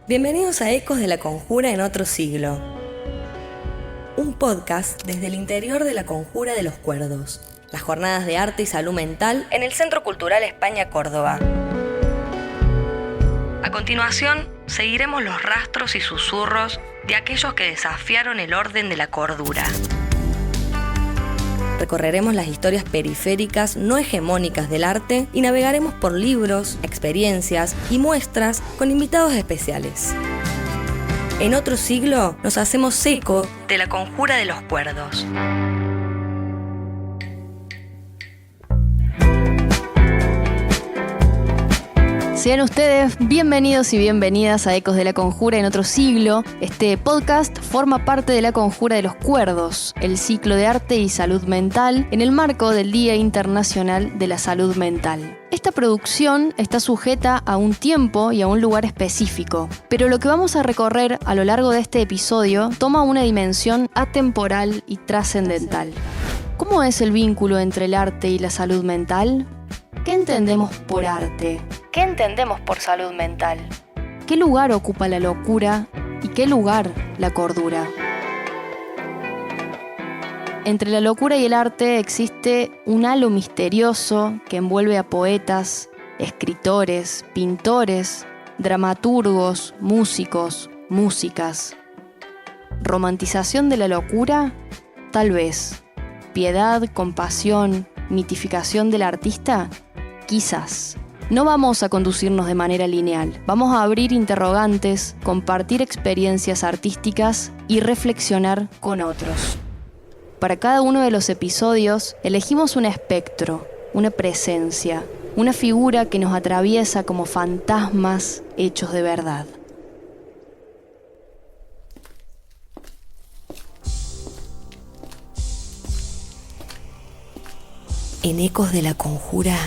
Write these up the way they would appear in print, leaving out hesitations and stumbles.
Bienvenidos a Ecos de la Conjura en otro siglo. Un podcast desde el interior de la Conjura de los Cuerdos. Las jornadas de arte y salud mental en el Centro Cultural España Córdoba. A continuación, seguiremos los rastros y susurros de aquellos que desafiaron el orden de la cordura. Recorreremos las historias periféricas no hegemónicas del arte y navegaremos por libros, experiencias y muestras con invitados especiales. En otro siglo nos hacemos eco de la Conjura de los Cuerdos. Sean ustedes bienvenidos y bienvenidas a Ecos de la Conjura en otro siglo. Este podcast forma parte de la Conjura de los Cuerdos, el ciclo de arte y salud mental en el marco del Día Internacional de la Salud Mental. Esta producción está sujeta a un tiempo y a un lugar específico, pero lo que vamos a recorrer a lo largo de este episodio toma una dimensión atemporal y trascendental. ¿Cómo es el vínculo entre el arte y la salud mental? ¿Qué entendemos por arte? ¿Qué entendemos por salud mental? ¿Qué lugar ocupa la locura y qué lugar la cordura? Entre la locura y el arte existe un halo misterioso que envuelve a poetas, escritores, pintores, dramaturgos, músicos, músicas. ¿Romantización de la locura? Tal vez. ¿Piedad, compasión, mitificación del artista? Quizás. No vamos a conducirnos de manera lineal. Vamos a abrir interrogantes, compartir experiencias artísticas y reflexionar con otros. Para cada uno de los episodios elegimos un espectro, una presencia, una figura que nos atraviesa como fantasmas hechos de verdad. En Ecos de la Conjura,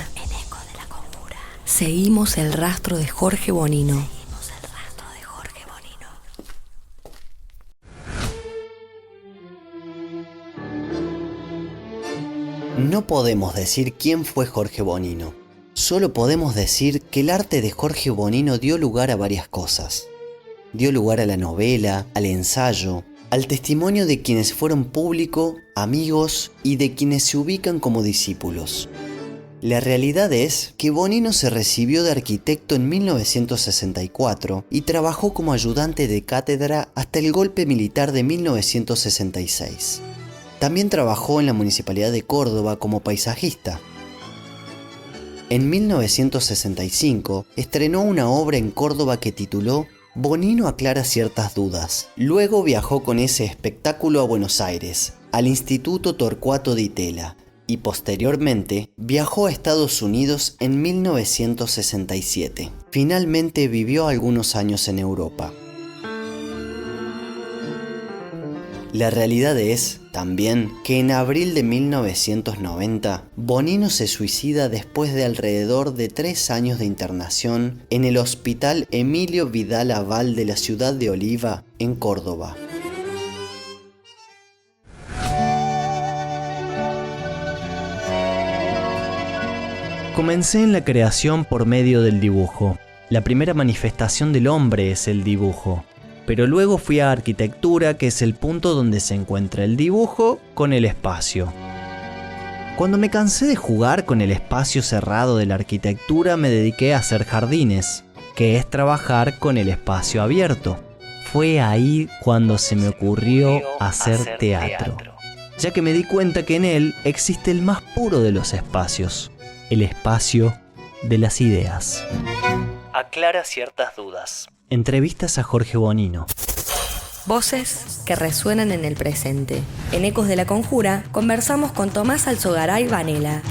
seguimos el rastro de Jorge Bonino. No podemos decir quién fue Jorge Bonino. Solo podemos decir que el arte de Jorge Bonino dio lugar a varias cosas. Dio lugar a la novela, al ensayo, al testimonio de quienes fueron público, amigos y de quienes se ubican como discípulos. La realidad es que Bonino se recibió de arquitecto en 1964 y trabajó como ayudante de cátedra hasta el golpe militar de 1966. También trabajó en la Municipalidad de Córdoba como paisajista. En 1965 estrenó una obra en Córdoba que tituló Bonino aclara ciertas dudas. Luego viajó con ese espectáculo a Buenos Aires, al Instituto Torcuato Di Tella, y posteriormente viajó a Estados Unidos en 1967. Finalmente vivió algunos años en Europa. La realidad es, también, que en abril de 1990, Bonino se suicida después de alrededor de 3 años de internación en el Hospital Emilio Vidal Aval de la ciudad de Oliva, en Córdoba. Comencé en la creación por medio del dibujo. La primera manifestación del hombre es el dibujo. Pero luego fui a arquitectura, que es el punto donde se encuentra el dibujo con el espacio. Cuando me cansé de jugar con el espacio cerrado de la arquitectura, me dediqué a hacer jardines, que es trabajar con el espacio abierto. Fue ahí cuando se me ocurrió hacer teatro, ya que me di cuenta que en él existe el más puro de los espacios, el espacio de las ideas. Aclara ciertas dudas. Entrevistas a Jorge Bonino. Voces que resuenan en el presente. En Ecos de la Conjura conversamos con Tomás Alzogaray Vanela.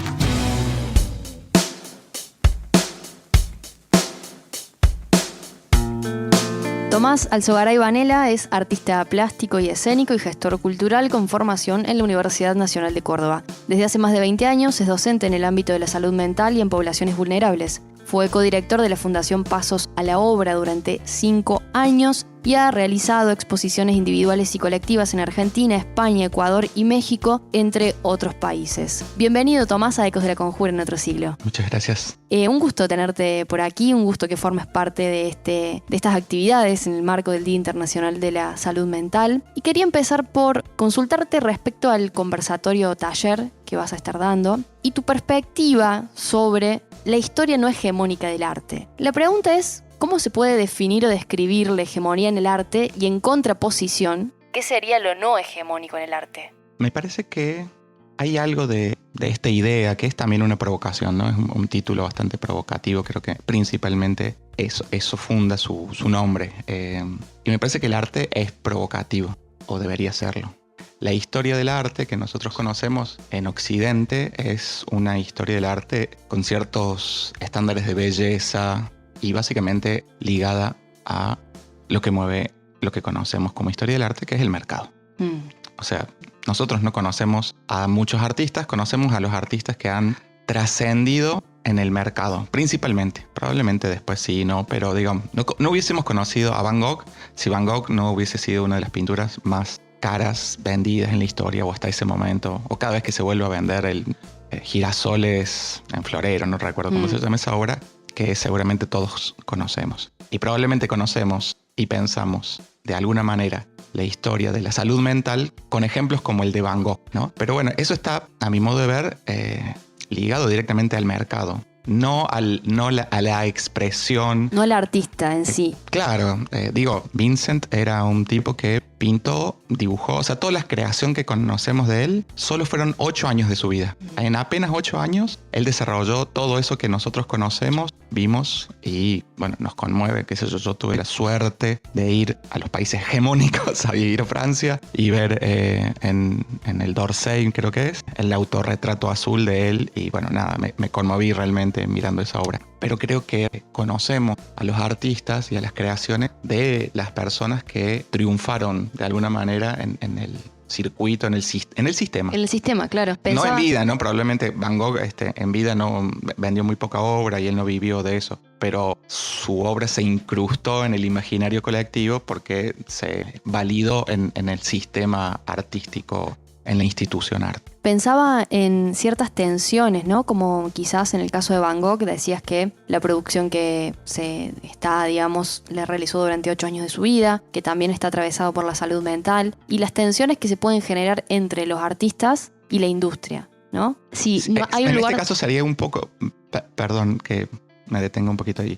Tomás Alzogaray Vanela es artista plástico y escénico y gestor cultural con formación en la Universidad Nacional de Córdoba. Desde hace más de 20 años es docente en el ámbito de la salud mental y en poblaciones vulnerables. Fue codirector de la Fundación Pasos a la Obra durante 5 años y ha realizado exposiciones individuales y colectivas en Argentina, España, Ecuador y México, entre otros países. Bienvenido, Tomás, a Ecos de la Conjura en otro siglo. Muchas gracias. Un gusto tenerte por aquí, un gusto que formes parte de estas actividades en el marco del Día Internacional de la Salud Mental. Y quería empezar por consultarte respecto al conversatorio taller que vas a estar dando y tu perspectiva sobre la historia no hegemónica del arte. La pregunta es, ¿cómo se puede definir o describir la hegemonía en el arte y en contraposición, qué sería lo no hegemónico en el arte? Me parece que hay algo de esta idea que es también una provocación, ¿no? Es un título bastante provocativo, creo que principalmente eso funda su nombre. Y me parece que el arte es provocativo, o debería serlo. La historia del arte que nosotros conocemos en Occidente es una historia del arte con ciertos estándares de belleza y básicamente ligada a lo que mueve lo que conocemos como historia del arte, que es el mercado. O sea, nosotros no conocemos a muchos artistas, conocemos a los artistas que han trascendido en el mercado, principalmente. Probablemente después sí, no, pero digamos, no hubiésemos conocido a Van Gogh si Van Gogh no hubiese sido una de las pinturas más caras vendidas en la historia o hasta ese momento, o cada vez que se vuelve a vender el Girasoles en Florero, no recuerdo cómo se llama esa obra, que seguramente todos conocemos. Y probablemente conocemos y pensamos de alguna manera la historia de la salud mental con ejemplos como el de Van Gogh, ¿no? Pero bueno, eso está, a mi modo de ver, ligado directamente al mercado. No a la expresión. No al artista en sí. Claro, Vincent era un tipo que pintó, dibujó, o sea, toda la creación que conocemos de él, solo fueron 8 años de su vida. En apenas 8 años, él desarrolló todo eso que nosotros conocemos, vimos y, bueno, nos conmueve, qué sé yo. Yo tuve la suerte de ir a los países hegemónicos, a ir a Francia y ver en el d'Orsay, creo que es, el autorretrato azul de él y, bueno, nada, me conmoví realmente mirando esa obra. Pero creo que conocemos a los artistas y a las creaciones de las personas que triunfaron de alguna manera en el circuito, en el sistema. En el sistema, claro. No en vida, ¿no? Probablemente Van Gogh en vida no vendió muy poca obra y él no vivió de eso. Pero su obra se incrustó en el imaginario colectivo porque se validó en el sistema artístico, en la institución arte. Pensaba en ciertas tensiones, ¿no? Como quizás en el caso de Van Gogh, decías que la producción que le realizó durante 8 años de su vida, que también está atravesado por la salud mental, y las tensiones que se pueden generar entre los artistas y la industria, ¿no? Sí, no, hay un lugar... este caso sería un poco... Perdón que me detenga un poquito ahí.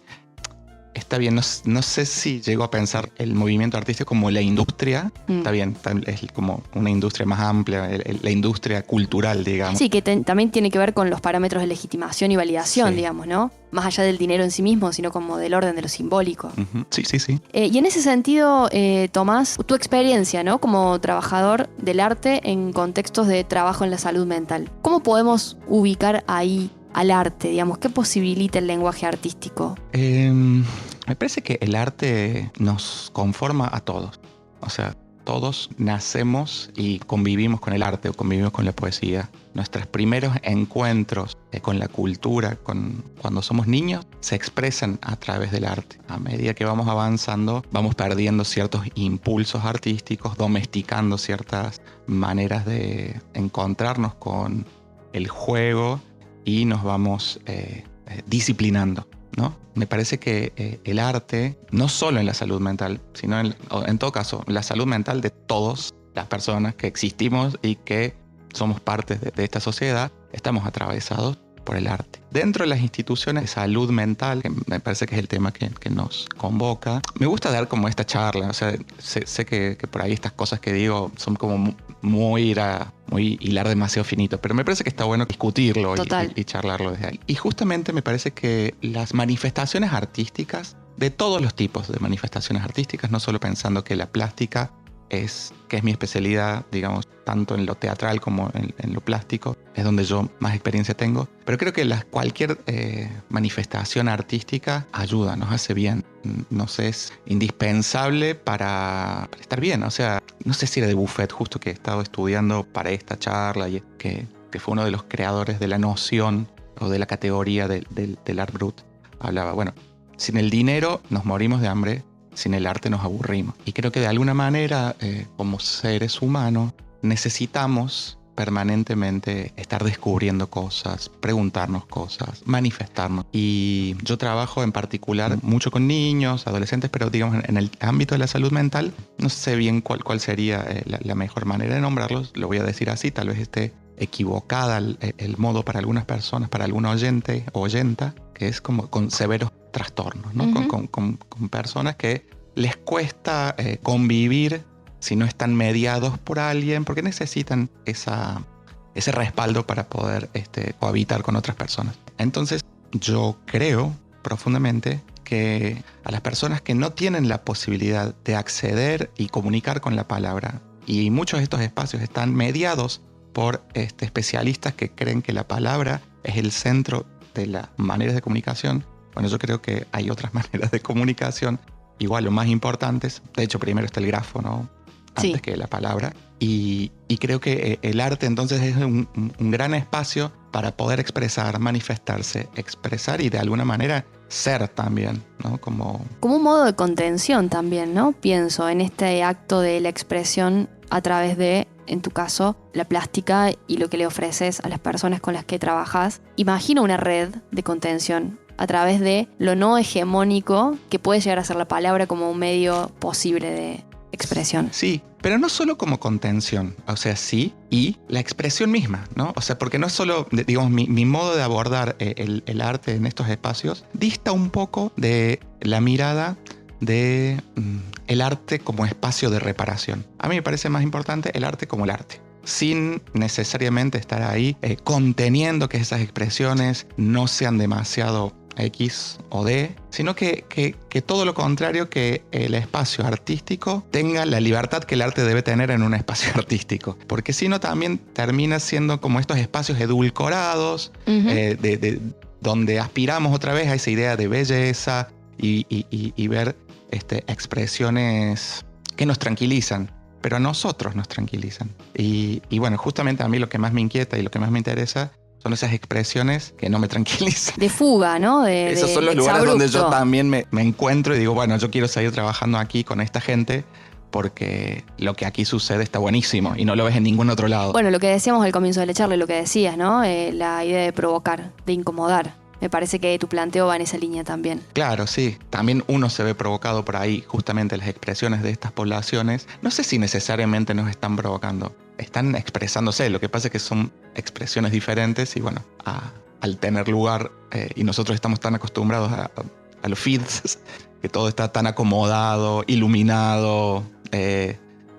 Está bien, no sé si llego a pensar el movimiento artístico como la industria. Está bien, es como una industria más amplia, la industria cultural, digamos. Sí, que también tiene que ver con los parámetros de legitimación y validación, sí, digamos, ¿no? Más allá del dinero en sí mismo, sino como del orden de lo simbólico. Uh-huh. Sí. Y en ese sentido, Tomás, tu experiencia, ¿no? Como trabajador del arte en contextos de trabajo en la salud mental, ¿cómo podemos ubicar ahí al arte, digamos? ¿Qué posibilita el lenguaje artístico? Me parece que el arte nos conforma a todos. O sea, todos nacemos y convivimos con el arte o convivimos con la poesía. Nuestros primeros encuentros con la cultura, cuando somos niños, se expresan a través del arte. A medida que vamos avanzando, vamos perdiendo ciertos impulsos artísticos, domesticando ciertas maneras de encontrarnos con el juego y nos vamos disciplinando, ¿no? Me parece que el arte, no solo en la salud mental, sino en todo caso, la salud mental de todas las personas que existimos y que somos parte de esta sociedad, estamos atravesados por el arte. Dentro de las instituciones de salud mental, que me parece que es el tema que nos convoca, me gusta dar como esta charla. O sea, sé que por ahí estas cosas que digo son como muy hilar demasiado finito, pero me parece que está bueno discutirlo y charlarlo desde ahí. Y justamente me parece que las manifestaciones artísticas, de todos los tipos de manifestaciones artísticas, no solo pensando que la plástica que es mi especialidad, digamos, tanto en lo teatral como en lo plástico, es donde yo más experiencia tengo, pero creo que cualquier manifestación artística ayuda, nos hace bien, nos es indispensable para estar bien. O sea, no sé si era de Buffet, justo que he estado estudiando para esta charla, y que fue uno de los creadores de la noción o de la categoría del art brut, hablaba, bueno, sin el dinero nos morimos de hambre, sin el arte nos aburrimos. Y creo que de alguna manera, como seres humanos, necesitamos permanentemente estar descubriendo cosas, preguntarnos cosas, manifestarnos. Y yo trabajo en particular mucho con niños, adolescentes, pero digamos en el ámbito de la salud mental, no sé bien cuál sería la mejor manera de nombrarlos, lo voy a decir así, tal vez esté equivocada el modo para algunas personas, para algún oyente o oyenta, que es como con severos trastornos, ¿no? Uh-huh. Con personas que les cuesta convivir si no están mediados por alguien, porque necesitan ese respaldo para poder cohabitar con otras personas. Entonces, yo creo profundamente que a las personas que no tienen la posibilidad de acceder y comunicar con la palabra, y muchos de estos espacios están mediados por especialistas que creen que la palabra es el centro de las maneras de comunicación. Bueno, yo creo que hay otras maneras de comunicación, igual o más importantes. De hecho, primero está el grafo, ¿no? Antes que la palabra. Y creo que el arte entonces es un gran espacio para poder expresar, manifestarse, expresar y de alguna manera ser también, ¿no? Como un modo de contención también, ¿no? Pienso en este acto de la expresión a través de, en tu caso, la plástica y lo que le ofreces a las personas con las que trabajas. Imagino una red de contención a través de lo no hegemónico que puede llegar a ser la palabra como un medio posible de expresión. Sí, pero no solo como contención, o sea, sí, y la expresión misma, ¿no? O sea, porque no es solo, digamos, mi modo de abordar el arte en estos espacios dista un poco de la mirada de el arte como espacio de reparación. A mí me parece más importante el arte como el arte, sin necesariamente estar ahí conteniendo que esas expresiones no sean demasiado X o D, sino que todo lo contrario, que el espacio artístico tenga la libertad que el arte debe tener en un espacio artístico, porque si no también termina siendo como estos espacios edulcorados, uh-huh. Donde aspiramos otra vez a esa idea de belleza y ver expresiones que nos tranquilizan, pero a nosotros nos tranquilizan. Y bueno, justamente a mí lo que más me inquieta y lo que más me interesa son esas expresiones que no me tranquilizan. De fuga, ¿no? Esos son los lugares donde yo también me encuentro y digo, bueno, yo quiero seguir trabajando aquí con esta gente porque lo que aquí sucede está buenísimo y no lo ves en ningún otro lado. Bueno, lo que decíamos al comienzo de la charla, lo que decías, ¿no? La idea de provocar, de incomodar. Me parece que tu planteo va en esa línea también. Claro, sí. También uno se ve provocado por ahí, justamente las expresiones de estas poblaciones. No sé si necesariamente nos están provocando. Están expresándose. Lo que pasa es que son expresiones diferentes y bueno, al tener lugar, y nosotros estamos tan acostumbrados a los feeds, que todo está tan acomodado, iluminado,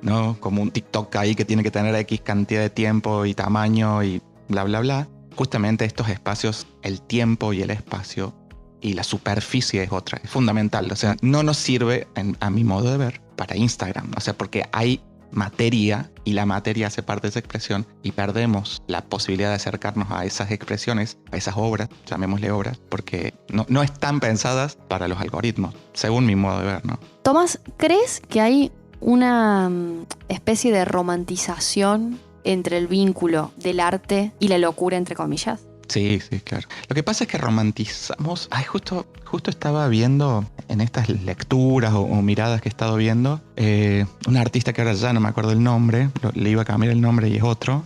¿no? Como un TikTok ahí que tiene que tener X cantidad de tiempo y tamaño y bla, bla, bla. Justamente estos espacios, el tiempo y el espacio y la superficie es otra, es fundamental. O sea, no nos sirve, a mi modo de ver, para Instagram. O sea, porque hay materia y la materia hace parte de esa expresión y perdemos la posibilidad de acercarnos a esas expresiones, a esas obras, llamémosle obras, porque no están pensadas para los algoritmos, según mi modo de ver, ¿no? Tomás, ¿crees que hay una especie de romantización entre el vínculo del arte y la locura, entre comillas? Sí, claro. Lo que pasa es que romantizamos... justo estaba viendo en estas lecturas o miradas que he estado viendo, un artista que ahora ya no me acuerdo el nombre, le iba a cambiar el nombre y es otro,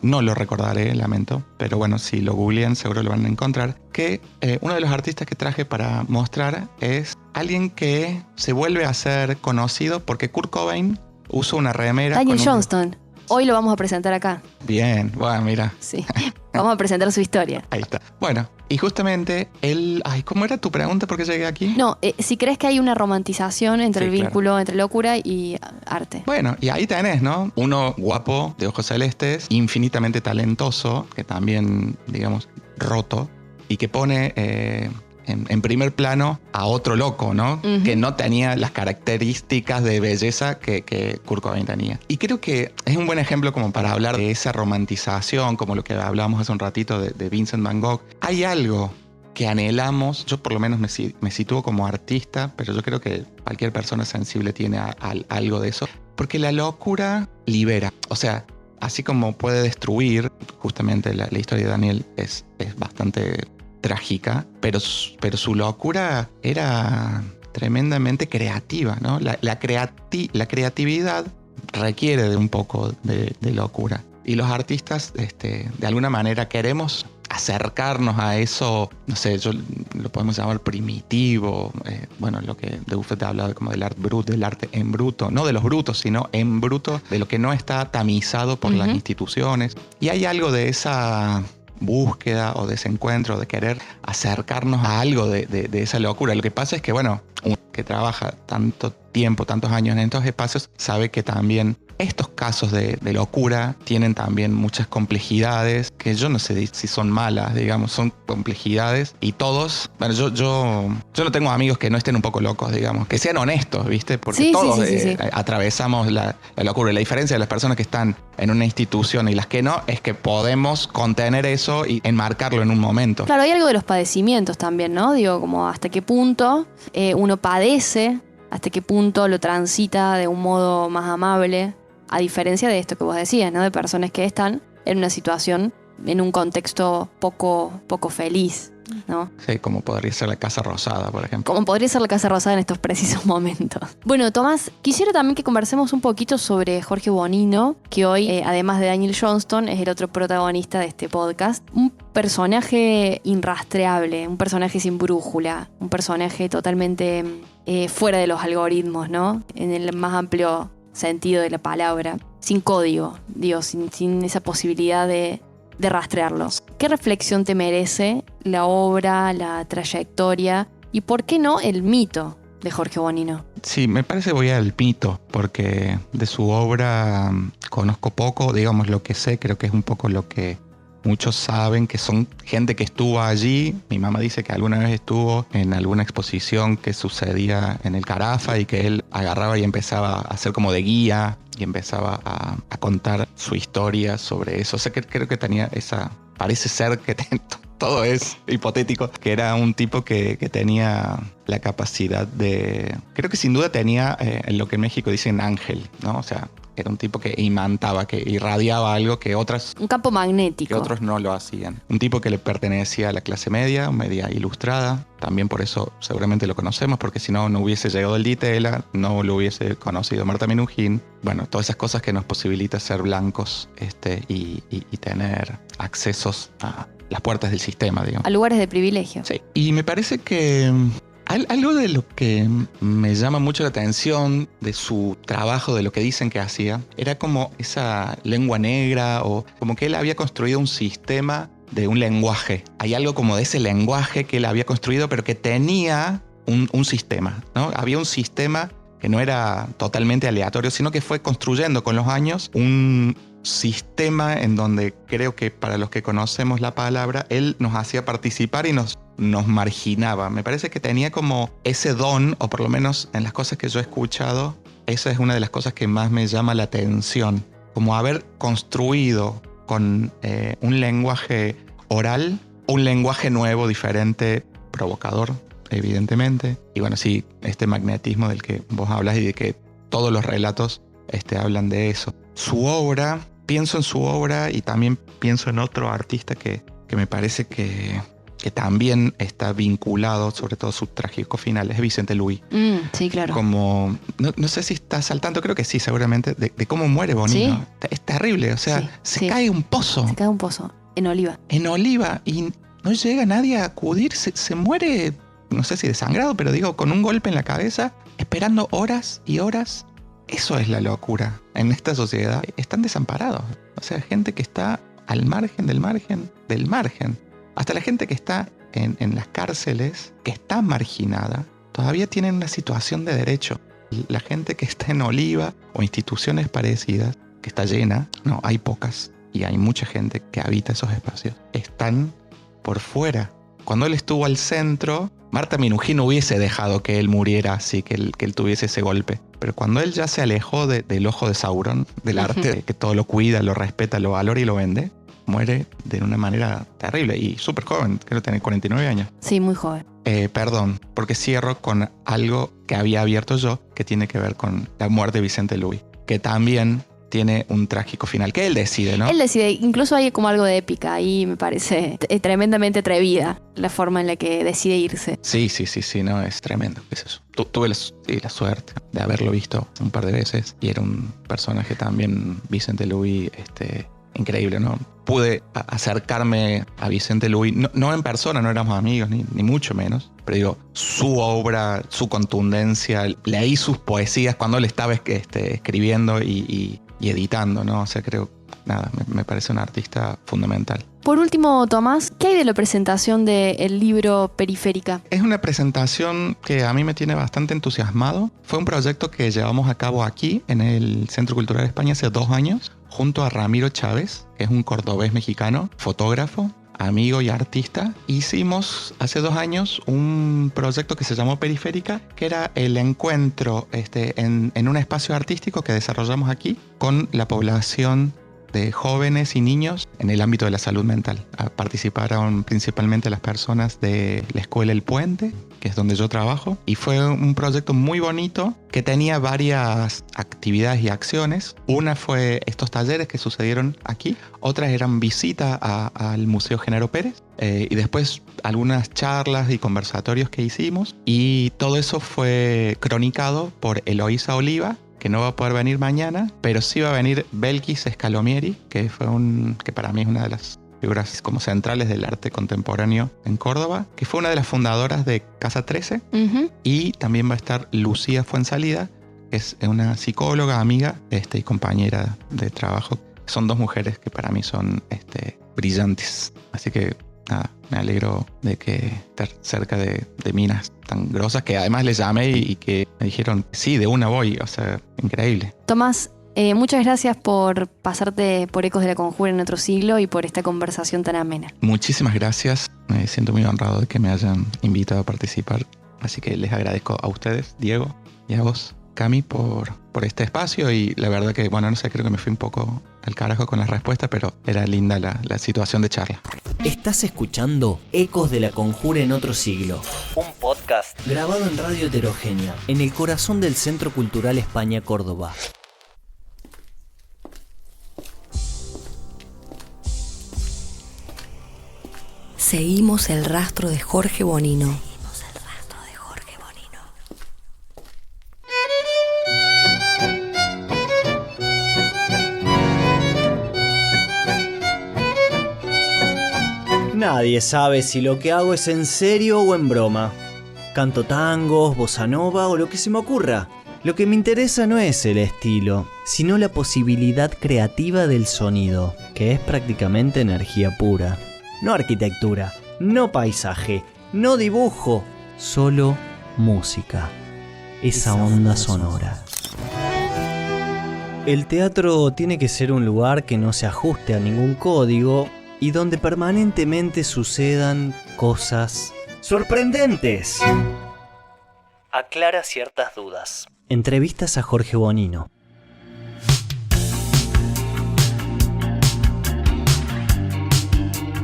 no lo recordaré, lamento, pero bueno, si lo googlean seguro lo van a encontrar, que uno de los artistas que traje para mostrar es alguien que se vuelve a ser conocido porque Kurt Cobain usa una remera... Daniel Johnston. Hoy lo vamos a presentar acá. Bien, bueno, mira. Sí, vamos a presentar su historia. Ahí está. Bueno, y justamente él... ¿cómo era tu pregunta? ¿Por qué llegué aquí? No, si crees que hay una romantización entre el vínculo entre locura y arte. Bueno, y ahí tenés, ¿no? Uno guapo, de ojos celestes, infinitamente talentoso, que también, digamos, roto, y que pone... En primer plano a otro loco, ¿no? Uh-huh. Que no tenía las características de belleza que Kurt Cobain tenía. Y creo que es un buen ejemplo como para hablar de esa romantización, como lo que hablábamos hace un ratito de Vincent Van Gogh. Hay algo que anhelamos, yo por lo menos me sitúo como artista, pero yo creo que cualquier persona sensible tiene algo de eso, porque la locura libera. O sea, así como puede destruir, justamente la historia de Daniel es bastante... trágica, pero su locura era tremendamente creativa, ¿no? La creatividad requiere de un poco de locura. Y los artistas, de alguna manera, queremos acercarnos a eso, no sé, lo podemos llamar primitivo, lo que de Buffet hablaba como del arte en bruto, no de los brutos, sino en bruto, de lo que no está tamizado por las instituciones. Y hay algo de esa búsqueda o de ese encuentro, de querer acercarnos a algo de esa locura. Lo que pasa es que, uno que trabaja tanto tiempo, tantos años en estos espacios, sabe que también estos casos de locura tienen también muchas complejidades, que yo no sé si son malas, digamos, son complejidades. Y todos, yo no tengo amigos que no estén un poco locos, digamos, que sean honestos, ¿viste? Porque todos atravesamos la locura. Y la diferencia de las personas que están en una institución y las que no, es que podemos contener eso y enmarcarlo en un momento. Claro, hay algo de los padecimientos también, ¿no? Digo, como hasta qué punto uno padece, hasta qué punto lo transita de un modo más amable, a diferencia de esto que vos decías, ¿no? De personas que están en una situación, en un contexto poco feliz, ¿no? Sí, como podría ser la Casa Rosada, por ejemplo. Como podría ser la Casa Rosada en estos precisos momentos. Bueno, Tomás, quisiera también que conversemos un poquito sobre Jorge Bonino, que hoy, además de Daniel Johnston, es el otro protagonista de este podcast. Un personaje irrastreable, un personaje sin brújula, un personaje totalmente fuera de los algoritmos, ¿no? En el más amplio sentido de la palabra, sin código, digo, sin esa posibilidad de rastrearlo. ¿Qué reflexión te merece la obra, la trayectoria y, por qué no, el mito de Jorge Bonino? Sí, me parece voy al mito, porque de su obra conozco poco, digamos, lo que sé, creo que es un poco lo que muchos saben, que son gente que estuvo allí. Mi mamá dice que alguna vez estuvo en alguna exposición que sucedía en el Carafa y que él agarraba y empezaba a hacer como de guía y empezaba a contar su historia sobre eso. O sea, que creo que tenía esa... Parece ser que todo es hipotético, que era un tipo que tenía la capacidad de... Creo que sin duda tenía lo que en México dicen ángel, ¿no? O sea, era un tipo que imantaba, que irradiaba algo que otras... Un campo magnético. Que otros no lo hacían. Un tipo que le pertenecía a la clase media ilustrada. También por eso seguramente lo conocemos, porque si no, no hubiese llegado el Di Tella, no lo hubiese conocido Marta Minujín. Bueno, todas esas cosas que nos posibilita ser blancos y tener accesos a las puertas del sistema, digamos. A lugares de privilegio. Sí. Y me parece que... Algo de lo que me llama mucho la atención de su trabajo, de lo que dicen que hacía, era como esa lengua negra, o como que él había construido un sistema de un lenguaje. Hay algo como de ese lenguaje que él había construido, pero que tenía un sistema, ¿no? Había un sistema que no era totalmente aleatorio, sino que fue construyendo con los años un sistema en donde creo que para los que conocemos la palabra, él nos hacía participar y nos marginaba. Me parece que tenía como ese don, o por lo menos en las cosas que yo he escuchado, esa es una de las cosas que más me llama la atención. Como haber construido con un lenguaje oral, un lenguaje nuevo, diferente, provocador, evidentemente. Y bueno, sí, este magnetismo del que vos hablas y de que todos los relatos hablan de eso. Su obra, pienso en su obra y también pienso en otro artista que me parece que también está vinculado, sobre todo su trágico final, es Vicente Luis. Sí, claro. Como, no sé si estás al tanto, creo que sí, seguramente, de cómo muere Bonino. ¿Sí? Es terrible, o sea, se cae un pozo. Se cae un pozo, en Oliva. En Oliva, y no llega nadie a acudir, se muere, no sé si desangrado, pero digo, con un golpe en la cabeza, esperando horas y horas. Eso es la locura. En esta sociedad están desamparados. O sea, gente que está al margen del margen del margen. Hasta la gente que está en las cárceles, que está marginada, todavía tienen una situación de derecho. La gente que está en Oliva o instituciones parecidas, que está llena, no, hay pocas, y hay mucha gente que habita esos espacios, están por fuera. Cuando él estuvo al centro, Marta Minujín no hubiese dejado que él muriera así, que él tuviese ese golpe. Pero cuando él ya se alejó del ojo de Sauron, del arte, que todo lo cuida, lo respeta, lo valora y lo vende, muere de una manera terrible y súper joven, creo que tiene 49 años. Sí, muy joven. Perdón, porque cierro con algo que había abierto yo, que tiene que ver con la muerte de Vicente Luis, que también tiene un trágico final, que él decide, ¿no? Él decide, incluso hay como algo de épica y me parece tremendamente atrevida la forma en la que decide irse. Sí, no, es tremendo, es eso. tuve la suerte de haberlo visto un par de veces y era un personaje también, Vicente Luis, increíble, ¿no? Pude acercarme a Vicente Luis, no en persona, no éramos amigos, ni mucho menos, pero digo, su obra, su contundencia, leí sus poesías cuando él estaba escribiendo y editando, ¿no? O sea, me parece un artista fundamental. Por último, Tomás, ¿qué hay de la presentación del libro Periférica? Es una presentación que a mí me tiene bastante entusiasmado. Fue un proyecto que llevamos a cabo aquí, en el Centro Cultural España, hace 2 años, junto a Ramiro Chávez, que es un cordobés mexicano, fotógrafo, amigo y artista. Hicimos hace 2 años un proyecto que se llamó Periférica, que era el encuentro en un espacio artístico que desarrollamos aquí con la población de jóvenes y niños en el ámbito de la salud mental. Participaron principalmente las personas de la Escuela El Puente, que es donde yo trabajo, y fue un proyecto muy bonito que tenía varias actividades y acciones. Una fue estos talleres que sucedieron aquí, otras eran visitas al Museo Genaro Pérez, y después algunas charlas y conversatorios que hicimos, y todo eso fue cronicado por Eloísa Oliva, que no va a poder venir mañana, pero sí va a venir Belkis Scalomieri, que para mí es una de las figuras como centrales del arte contemporáneo en Córdoba, que fue una de las fundadoras de Casa 13, y también va a estar Lucía Fuensalida, que es una psicóloga, amiga y compañera de trabajo. Son 2 mujeres que para mí son brillantes, así que nada, me alegro de que estar cerca de minas tan grosas, que además les llamé y que me dijeron, sí, de una voy, o sea, increíble. Tomás, muchas gracias por pasarte por Ecos de la Conjura en otro siglo y por esta conversación tan amena. Muchísimas gracias, me siento muy honrado de que me hayan invitado a participar, así que les agradezco a ustedes, Diego, y a vos, Cami, por este espacio, y la verdad que, bueno, no sé, creo que me fui un poco al carajo con las respuestas, pero era linda la situación de charla. Estás escuchando Ecos de la Conjura en otro siglo, un podcast grabado en Radio Heterogénea, en el corazón del Centro Cultural España Córdoba. Seguimos el rastro de Jorge Bonino. Nadie sabe si lo que hago es en serio o en broma. Canto tangos, bossa nova o lo que se me ocurra. Lo que me interesa no es el estilo, sino la posibilidad creativa del sonido, que es prácticamente energía pura. No arquitectura, no paisaje, no dibujo, solo música. Esa onda sonora. El teatro tiene que ser un lugar que no se ajuste a ningún código y donde permanentemente sucedan cosas sorprendentes. Aclara ciertas dudas. Entrevistas a Jorge Bonino.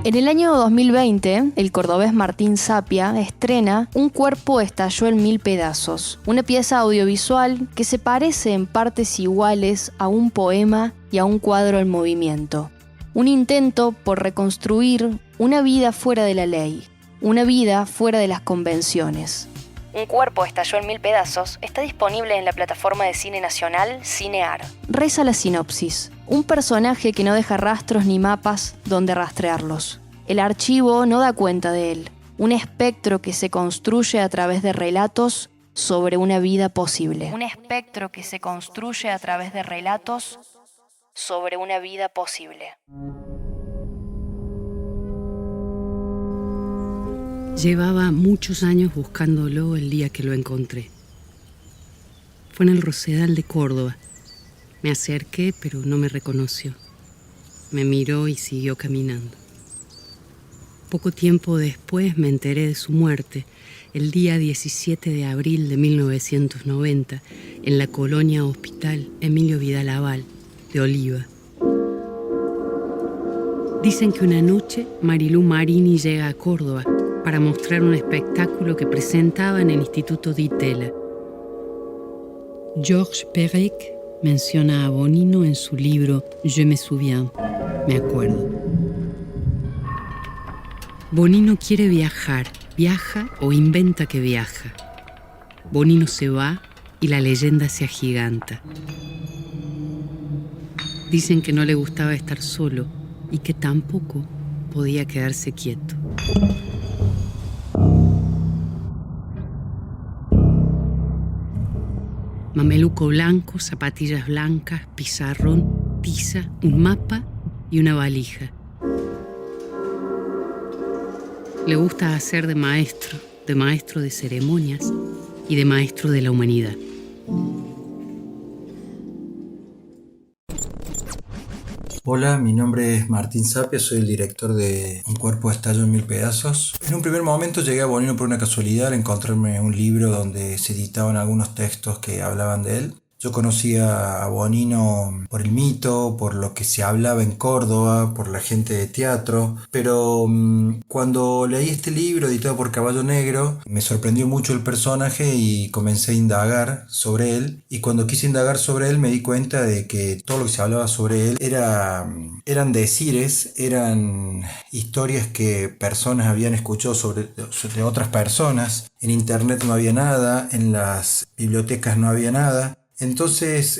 En el año 2020, el cordobés Martín Sapia estrena Un cuerpo estalló en 1000 pedazos, una pieza audiovisual que se parece en partes iguales a un poema y a un cuadro en movimiento. Un intento por reconstruir una vida fuera de la ley, una vida fuera de las convenciones. Un cuerpo estalló en 1000 pedazos está disponible en la plataforma de cine nacional Cinear. Reza la sinopsis. Un personaje que no deja rastros ni mapas donde rastrearlos. El archivo no da cuenta de él. Un espectro que se construye a través de relatos sobre una vida posible. Un espectro que se construye a través de relatos sobre una vida posible. Llevaba muchos años buscándolo el día que lo encontré. Fue en el Rosedal de Córdoba. Me acerqué, pero no me reconoció. Me miró y siguió caminando. Poco tiempo después me enteré de su muerte, el día 17 de abril de 1990, en la colonia Hospital Emilio Vidal Aval, de Oliva. Dicen que una noche Marilú Marini llega a Córdoba para mostrar un espectáculo que presentaba en el Instituto Di Tella. Georges Perec menciona a Bonino en su libro Je me souviens, me acuerdo. Bonino quiere viajar, viaja o inventa que viaja. Bonino se va y la leyenda se agiganta. Dicen que no le gustaba estar solo y que tampoco podía quedarse quieto. Mameluco blanco, zapatillas blancas, pizarrón, tiza, un mapa y una valija. Le gusta hacer de maestro de ceremonias y de maestro de la humanidad. Hola, mi nombre es Martín Sapia, soy el director de Un cuerpo estalló en 1000 pedazos. En un primer momento llegué a Bonino por una casualidad al encontrarme un libro donde se editaban algunos textos que hablaban de él. Yo conocía a Bonino por el mito, por lo que se hablaba en Córdoba, por la gente de teatro, pero cuando leí este libro editado por Caballo Negro, me sorprendió mucho el personaje y comencé a indagar sobre él. Y cuando quise indagar sobre él me di cuenta de que todo lo que se hablaba sobre él eran decires, eran historias que personas habían escuchado sobre otras personas. En internet no había nada, en las bibliotecas no había nada. Entonces,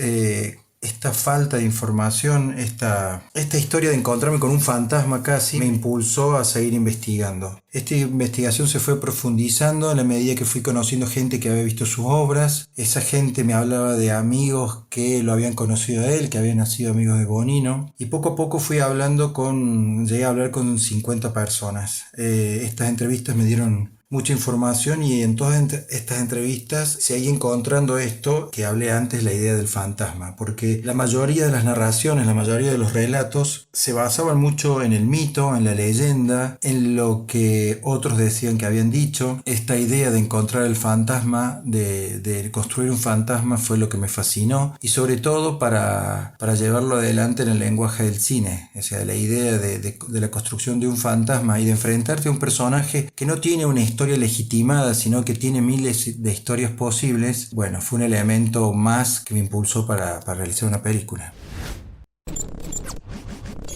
esta falta de información, esta historia de encontrarme con un fantasma casi, me impulsó a seguir investigando. Esta investigación se fue profundizando en la medida que fui conociendo gente que había visto sus obras. Esa gente me hablaba de amigos que lo habían conocido a él, que habían sido amigos de Bonino. Y poco a poco llegué a hablar con 50 personas. Estas entrevistas me dieron mucha información y en todas estas entrevistas seguí encontrando esto que hablé antes, la idea del fantasma, porque la mayoría de las narraciones, la mayoría de los relatos se basaban mucho en el mito, en la leyenda, en lo que otros decían que habían dicho. Esta idea de encontrar el fantasma, de construir un fantasma, fue lo que me fascinó, y sobre todo para llevarlo adelante en el lenguaje del cine. O sea, la idea de la construcción de un fantasma y de enfrentarte a un personaje que no tiene una historia legitimada, sino que tiene miles de historias posibles. Bueno, fue un elemento más que me impulsó para realizar una película.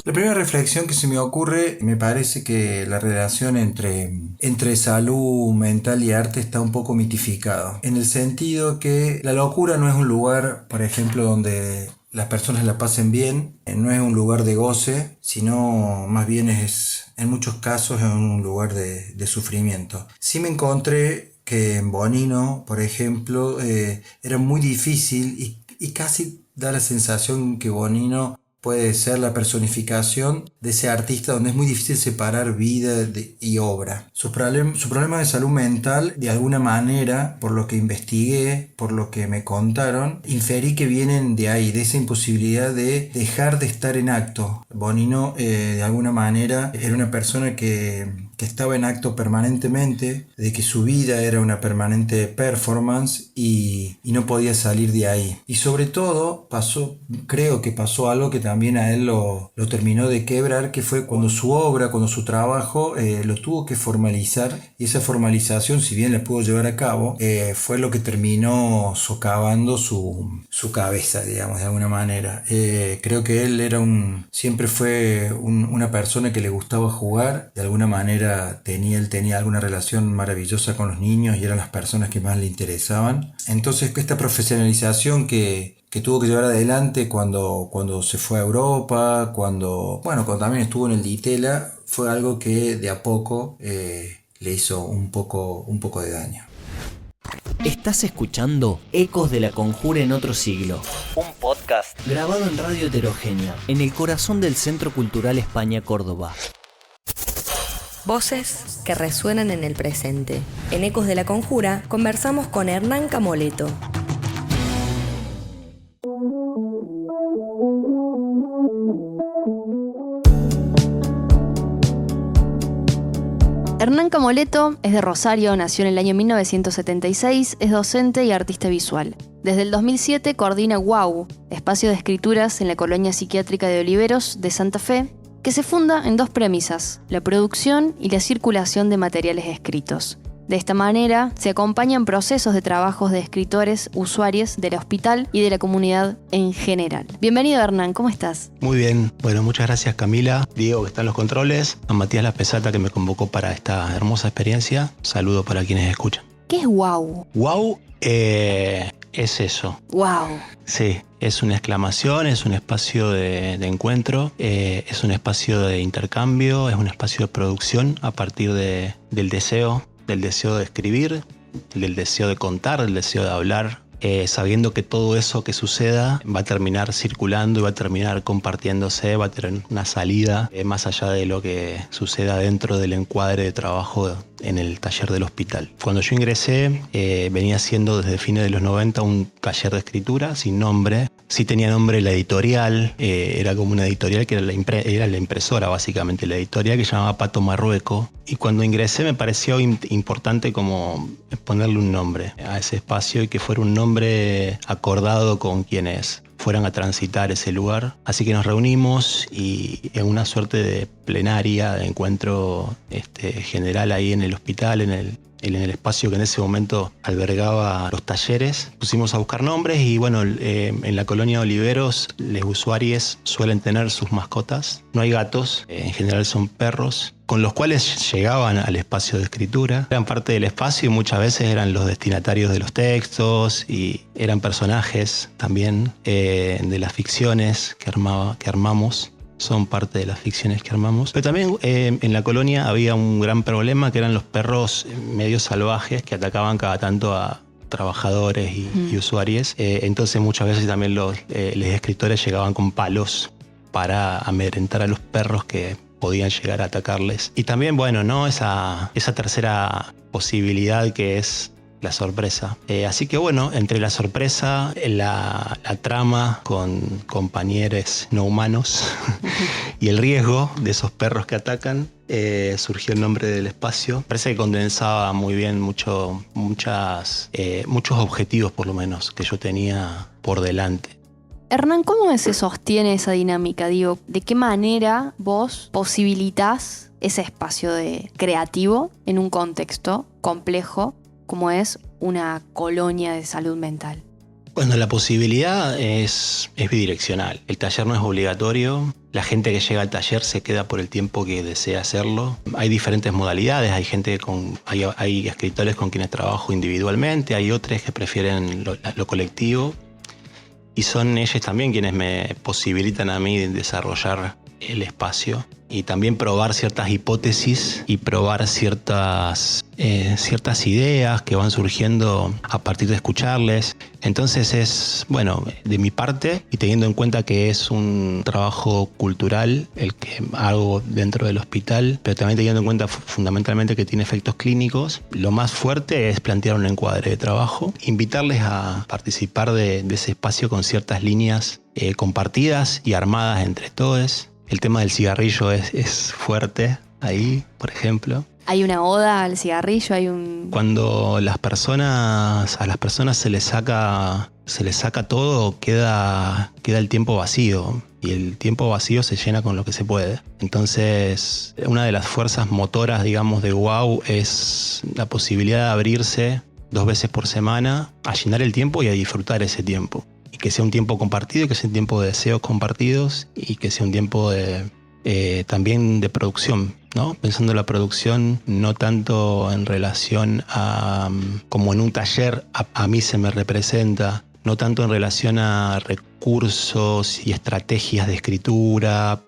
La primera reflexión que se me ocurre, me parece que la relación entre salud mental y arte está un poco mitificado, en el sentido que la locura no es un lugar, por ejemplo, donde las personas la pasen bien, no es un lugar de goce, sino más bien en muchos casos es un lugar de sufrimiento. Sí me encontré que en Bonino, por ejemplo, era muy difícil y casi da la sensación que Bonino puede ser la personificación de ese artista donde es muy difícil separar vida y obra. Su problema de salud mental, de alguna manera, por lo que investigué, por lo que me contaron, inferí que vienen de ahí, de esa imposibilidad de dejar de estar en acto. Bonino, de alguna manera, era una persona que estaba en acto permanentemente, de que su vida era una permanente performance y no podía salir de ahí. Y sobre todo creo que pasó algo que también a él lo terminó de quebrar, que fue cuando su trabajo lo tuvo que formalizar, y esa formalización, si bien la pudo llevar a cabo, fue lo que terminó socavando su cabeza, digamos, de alguna manera. Creo que él siempre fue una persona que le gustaba jugar, de alguna manera él tenía alguna relación maravillosa con los niños y eran las personas que más le interesaban. Entonces esta profesionalización que tuvo que llevar adelante cuando se fue a Europa, cuando también estuvo en el Ditela, fue algo que de a poco le hizo un poco de daño. Estás escuchando Ecos de la Conjura en otro siglo, un podcast grabado en Radio Heterogénea, en el corazón del Centro Cultural España Córdoba. Voces que resuenan en el presente. En Ecos de la Conjura conversamos con Hernán Camoleto. Hernán Camoleto es de Rosario, nació en el año 1976, es docente y artista visual. Desde el 2007 coordina WOW, espacio de escrituras en la colonia psiquiátrica de Oliveros de Santa Fe, que se funda en dos premisas: la producción y la circulación de materiales escritos. De esta manera, se acompañan procesos de trabajos de escritores, usuarios del hospital y de la comunidad en general. Bienvenido, Hernán, ¿cómo estás? Muy bien, bueno, muchas gracias Camila, Diego que está en los controles, a Matías La Pesata que me convocó para esta hermosa experiencia. Saludo para quienes escuchan. ¿Qué es wow? Wow, es eso. Wow. Sí, es una exclamación, es un espacio de encuentro, es un espacio de intercambio, es un espacio de producción a partir del deseo de escribir, del deseo de contar, del deseo de hablar, sabiendo que todo eso que suceda va a terminar circulando y va a terminar compartiéndose, va a tener una salida más allá de lo que suceda dentro del encuadre de trabajo en el taller del hospital. Cuando yo ingresé, venía siendo desde fines de los 90 un taller de escritura sin nombre. Sí tenía nombre la editorial, era como una editorial que era la impresora básicamente, la editorial que se llamaba Pato Marrueco. Y cuando ingresé me pareció importante como ponerle un nombre a ese espacio y que fuera un nombre acordado con quienes fueran a transitar ese lugar. Así que nos reunimos y en una suerte de plenaria, de encuentro general ahí en el hospital, en el espacio que en ese momento albergaba los talleres, pusimos a buscar nombres y bueno, en la colonia Oliveros los usuarios suelen tener sus mascotas. No hay gatos, en general son perros, con los cuales llegaban al espacio de escritura. Eran parte del espacio y muchas veces eran los destinatarios de los textos y eran personajes también de las ficciones que armamos. Son parte de las ficciones que armamos. Pero también en la colonia había un gran problema que eran los perros medio salvajes que atacaban cada tanto a trabajadores y usuarios. Entonces muchas veces también los escritores llegaban con palos para amedrentar a los perros que podían llegar a atacarles. Y también, bueno, ¿no? Esa tercera posibilidad que es la sorpresa. Así que bueno, entre la sorpresa, la trama con compañeros no humanos y el riesgo de esos perros que atacan, surgió el nombre del espacio. Parece que condensaba muy bien muchos objetivos, por lo menos, que yo tenía por delante. Hernán, ¿cómo se sostiene esa dinámica? Digo, ¿de qué manera vos posibilitás ese espacio creativo en un contexto complejo como es una colonia de salud mental? Bueno, la posibilidad es bidireccional. El taller no es obligatorio. La gente que llega al taller se queda por el tiempo que desea hacerlo. Hay diferentes modalidades. Hay escritores con quienes trabajo individualmente. Hay otros que prefieren lo colectivo. Y son ellos también quienes me posibilitan a mí desarrollar el espacio y también probar ciertas hipótesis y probar ciertas ideas que van surgiendo a partir de escucharles. Entonces es, bueno, de mi parte, y teniendo en cuenta que es un trabajo cultural el que hago dentro del hospital, pero también teniendo en cuenta fundamentalmente que tiene efectos clínicos, lo más fuerte es plantear un encuadre de trabajo, invitarles a participar de ese espacio con ciertas líneas compartidas y armadas entre todos. El tema del cigarrillo es fuerte ahí, por ejemplo. ¿Hay una oda al cigarrillo? Cuando a las personas se les saca todo, queda el tiempo vacío. Y el tiempo vacío se llena con lo que se puede. Entonces, una de las fuerzas motoras, digamos, de WOW es la posibilidad de abrirse 2 veces por semana, a llenar el tiempo y a disfrutar ese tiempo. Y que sea un tiempo compartido, que sea un tiempo de deseos compartidos y que sea un tiempo también de producción, ¿no? Pensando en la producción no tanto en relación a como en un taller a mí se me representa, no tanto en relación a recursos y estrategias de escritura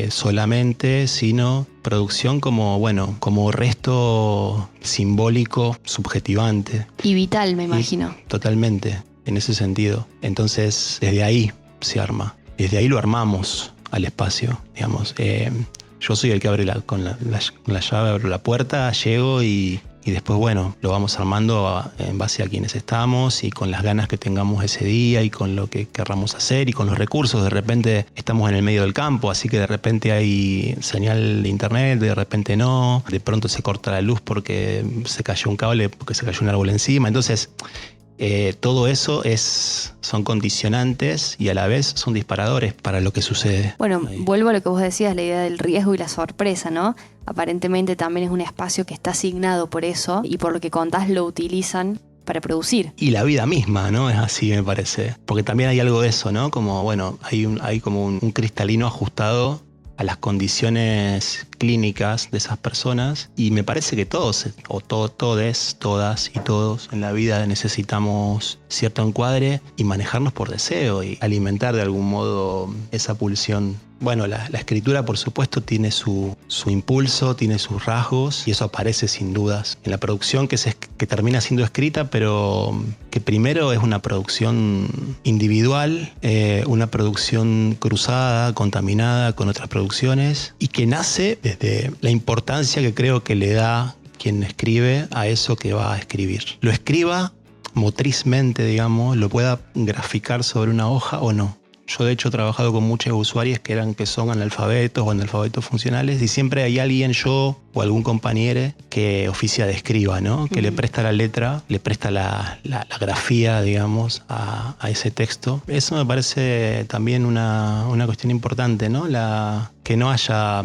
solamente, sino producción como resto simbólico, subjetivante. Y vital, me imagino. Totalmente, en ese sentido. Entonces, desde ahí se arma. Desde ahí lo armamos al espacio, digamos. Yo soy el que abre con la llave, abro la puerta, llego y después, bueno, lo vamos armando en base a quienes estamos y con las ganas que tengamos ese día y con lo que querramos hacer y con los recursos. De repente estamos en el medio del campo, así que de repente hay señal de internet, de repente no. De pronto se corta la luz porque se cayó un cable, porque se cayó un árbol encima. Entonces, todo eso son condicionantes y a la vez son disparadores para lo que sucede. Bueno, vuelvo a lo que vos decías, la idea del riesgo y la sorpresa, ¿no? Aparentemente también es un espacio que está asignado por eso y por lo que contás lo utilizan para producir. Y la vida misma, ¿no? Es así, me parece. Porque también hay algo de eso, ¿no? Como, bueno, hay como un cristalino ajustado a las condiciones clínicas de esas personas, y me parece que todos, todes, todas y todos en la vida necesitamos cierto encuadre y manejarnos por deseo y alimentar de algún modo esa pulsión. Bueno, la escritura, por supuesto, tiene su impulso, tiene sus rasgos, y eso aparece sin dudas en la producción que termina siendo escrita, pero que primero es una producción individual, una producción cruzada, contaminada con otras producciones, y que nace desde la importancia que creo que le da quien escribe a eso que va a escribir. Lo escriba motrizmente, digamos, lo pueda graficar sobre una hoja o no. Yo de hecho he trabajado con muchos usuarios que son analfabetos o analfabetos funcionales, y siempre hay alguien, yo o algún compañero, que oficia de escriba, ¿no? Que le presta la letra, le presta la grafía, digamos, a ese texto. Eso me parece también una cuestión importante, ¿no? Que no haya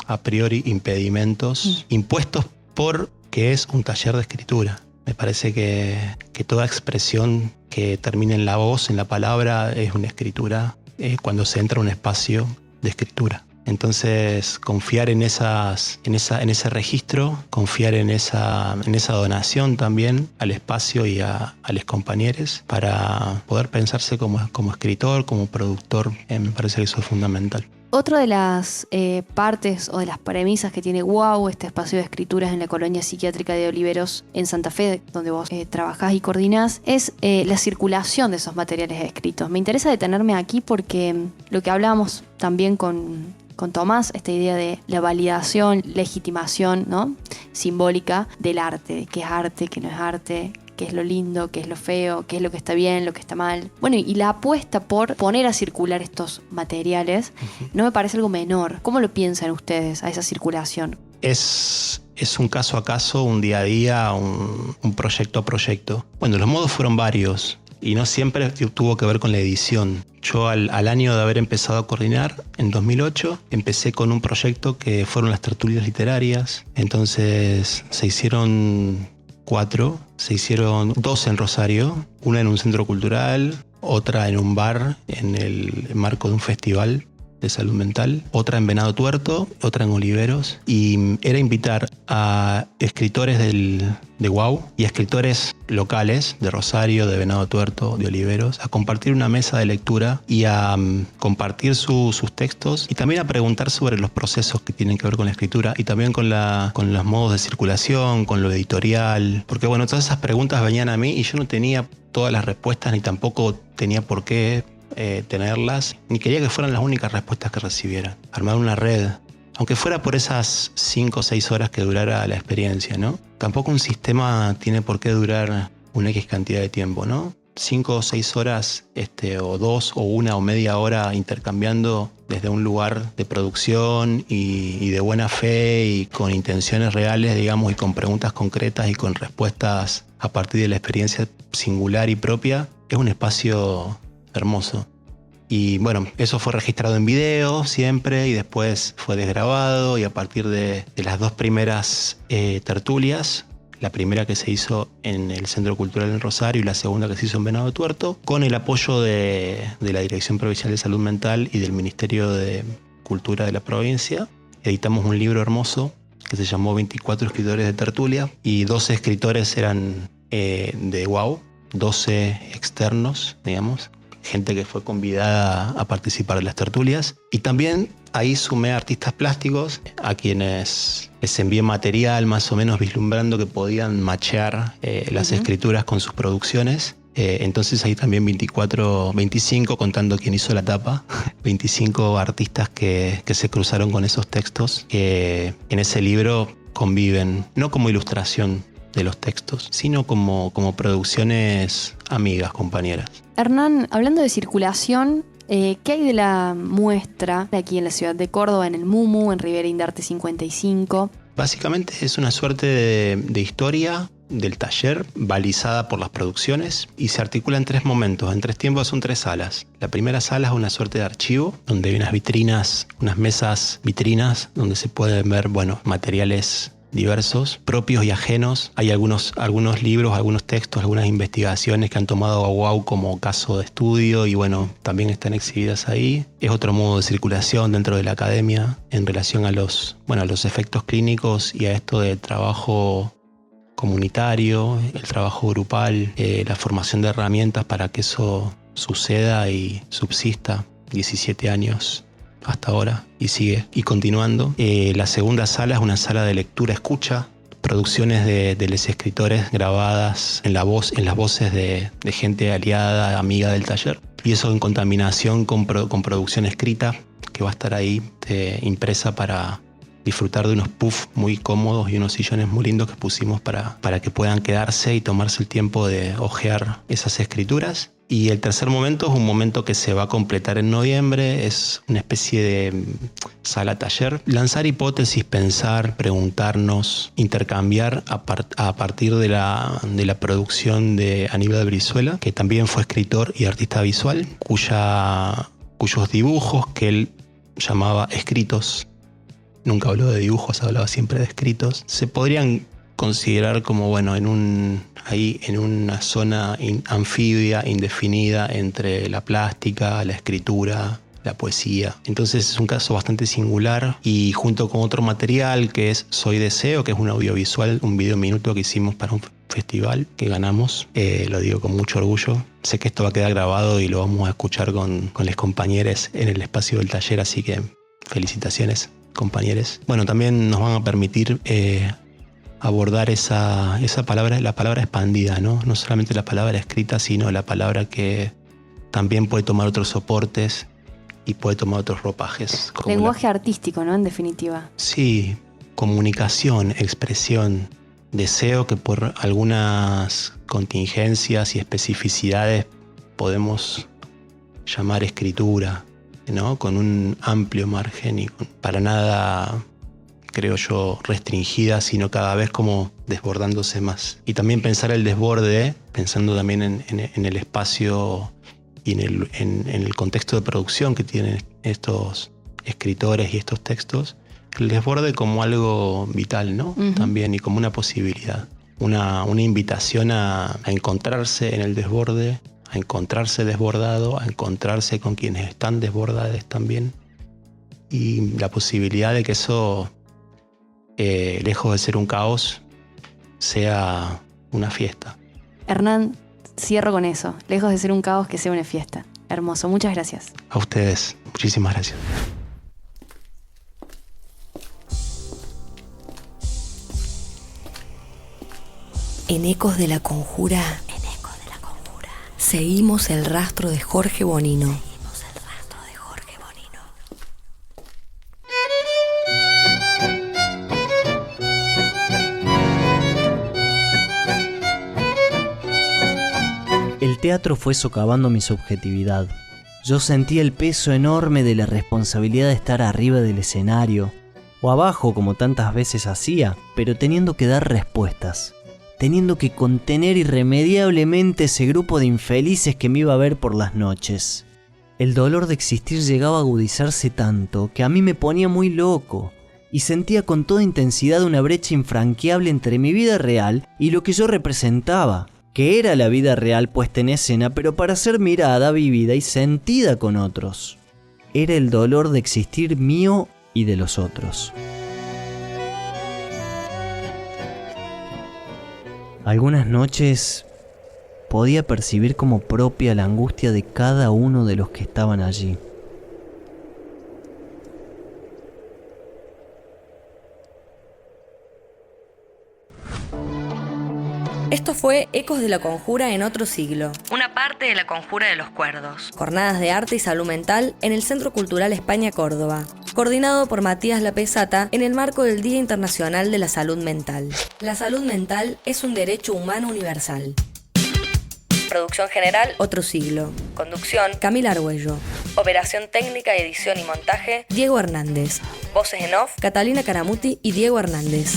a priori impedimentos impuestos porque es un taller de escritura. Me parece que toda expresión que termine en la voz, en la palabra, es una escritura cuando se entra a un espacio de escritura. Entonces, confiar en ese registro, confiar en esa donación también al espacio y a los compañeros para poder pensarse como escritor, como productor, me parece que eso es fundamental. Otra de las partes o de las premisas que tiene WOW, este espacio de escrituras en la colonia psiquiátrica de Oliveros en Santa Fe, donde vos trabajás y coordinás, es la circulación de esos materiales escritos. Me interesa detenerme aquí porque lo que hablábamos también con Tomás, esta idea de la validación, legitimación, ¿no?, simbólica del arte, qué es arte, qué no es arte, qué es lo lindo, qué es lo feo, qué es lo que está bien, lo que está mal. Bueno, y la apuesta por poner a circular estos materiales no me parece algo menor. ¿Cómo lo piensan ustedes a esa circulación? Es un caso a caso, un día a día, un proyecto a proyecto. Bueno, los modos fueron varios y no siempre tuvo que ver con la edición. Yo al año de haber empezado a coordinar, en 2008, empecé con un proyecto que fueron las tertulias literarias. Entonces se hicieron 4, se hicieron 2 en Rosario, una en un centro cultural, otra en un bar en el marco de un festival de salud mental, otra en Venado Tuerto, otra en Oliveros, y era invitar a escritores de WOW y a escritores locales de Rosario, de Venado Tuerto, de Oliveros, a compartir una mesa de lectura y a compartir sus textos, y también a preguntar sobre los procesos que tienen que ver con la escritura y también con los modos de circulación, con lo editorial, porque bueno, todas esas preguntas venían a mí y yo no tenía todas las respuestas, ni tampoco tenía por qué tenerlas, ni quería que fueran las únicas respuestas que recibieran. Armar una red, aunque fuera por esas 5 o 6 horas que durara la experiencia, ¿no? Tampoco un sistema tiene por qué durar una X cantidad de tiempo, ¿no? 5 o 6 horas, o 2 o 1 o media hora intercambiando desde un lugar de producción y de buena fe y con intenciones reales, digamos, y con preguntas concretas y con respuestas a partir de la experiencia singular y propia, es un espacio hermoso. Y bueno, eso fue registrado en video siempre y después fue desgrabado, y a partir de las 2 primeras tertulias, la primera que se hizo en el Centro Cultural en Rosario y la segunda que se hizo en Venado Tuerto, con el apoyo de la Dirección Provincial de Salud Mental y del Ministerio de Cultura de la provincia, editamos un libro hermoso que se llamó 24 escritores de tertulia, y 12 escritores eran de WOW, 12 externos, digamos, gente que fue convidada a participar de las tertulias. Y también ahí sumé a artistas plásticos a quienes les envié material más o menos vislumbrando que podían machear las escrituras con sus producciones. Entonces ahí también 25 contando quién hizo la tapa, 25 artistas que se cruzaron con esos textos que en ese libro conviven, no como ilustración de los textos, sino como producciones amigas, compañeras. Hernán, hablando de circulación, ¿qué hay de la muestra aquí en la ciudad de Córdoba, en el MUMU, en Rivera Indarte 55? Básicamente es una suerte de historia del taller balizada por las producciones y se articula en 3 momentos, en 3 tiempos, son 3 salas. La primera sala es una suerte de archivo donde hay unas vitrinas, unas mesas vitrinas donde se pueden ver, bueno, materiales diversos, propios y ajenos. Hay algunos libros, algunos textos, algunas investigaciones que han tomado a Wau como caso de estudio y bueno, también están exhibidas ahí. Es otro modo de circulación dentro de la academia en relación a los efectos clínicos y a esto del trabajo comunitario, el trabajo grupal, la formación de herramientas para que eso suceda y subsista. 17 años hasta ahora y sigue y continuando. La segunda sala es una sala de lectura-escucha, producciones de los escritores grabadas en las voces de gente aliada, amiga del taller. Y eso en contaminación con producción escrita, que va a estar ahí impresa para disfrutar de unos puffs muy cómodos y unos sillones muy lindos que pusimos para que puedan quedarse y tomarse el tiempo de hojear esas escrituras. Y el tercer momento es un momento que se va a completar en noviembre, es una especie de sala-taller. Lanzar hipótesis, pensar, preguntarnos, intercambiar a partir de la producción de Aníbal Brizuela, que también fue escritor y artista visual, cuyos dibujos que él llamaba escritos, nunca habló de dibujos, hablaba siempre de escritos, se podrían considerar como, ahí en una zona anfibia, indefinida, entre la plástica, la escritura, la poesía. Entonces es un caso bastante singular y junto con otro material que es Soy Deseo, que es un audiovisual, un video minuto que hicimos para un festival que ganamos, lo digo con mucho orgullo. Sé que esto va a quedar grabado y lo vamos a escuchar con los compañeros en el espacio del taller, así que felicitaciones, compañeros. Bueno, también nos van a permitir abordar esa palabra, la palabra expandida, ¿no? No solamente la palabra escrita, sino la palabra que también puede tomar otros soportes y puede tomar otros ropajes. Lenguaje artístico, ¿no? En definitiva. Sí, comunicación, expresión, deseo que por algunas contingencias y especificidades podemos llamar escritura, ¿no? Con un amplio margen y para nada, creo yo, restringida, sino cada vez como desbordándose más. Y también pensar el desborde, pensando también en el espacio y en el contexto de producción que tienen estos escritores y estos textos, el desborde como algo vital, ¿no? Uh-huh. También, y como una posibilidad, una invitación a encontrarse en el desborde, a encontrarse desbordado, a encontrarse con quienes están desbordados también, y la posibilidad de que eso, lejos de ser un caos, sea una fiesta. Hernán, cierro con eso. Lejos de ser un caos, que sea una fiesta. Hermoso, muchas gracias. A ustedes, muchísimas gracias. En Ecos de la Conjura, seguimos el rastro de Jorge Bonino. El teatro fue socavando mi subjetividad. Yo sentía el peso enorme de la responsabilidad de estar arriba del escenario, o abajo como tantas veces hacía, pero teniendo que dar respuestas, teniendo que contener irremediablemente ese grupo de infelices que me iba a ver por las noches. El dolor de existir llegaba a agudizarse tanto que a mí me ponía muy loco, y sentía con toda intensidad una brecha infranqueable entre mi vida real y lo que yo representaba, que era la vida real puesta en escena, pero para ser mirada, vivida y sentida con otros. Era el dolor de existir mío y de los otros. Algunas noches podía percibir como propia la angustia de cada uno de los que estaban allí. Esto fue Ecos de la Conjura en otro siglo, una parte de la Conjura de los Cuerdos. Jornadas de arte y salud mental en el Centro Cultural España Córdoba, coordinado por Matías Lapesata en el marco del Día Internacional de la Salud Mental. La salud mental es un derecho humano universal. Producción general, Otro Siglo. Conducción, Camila Argüello. Operación técnica, edición y montaje, Diego Hernández. Voces en off, Catalina Caramuti y Diego Hernández.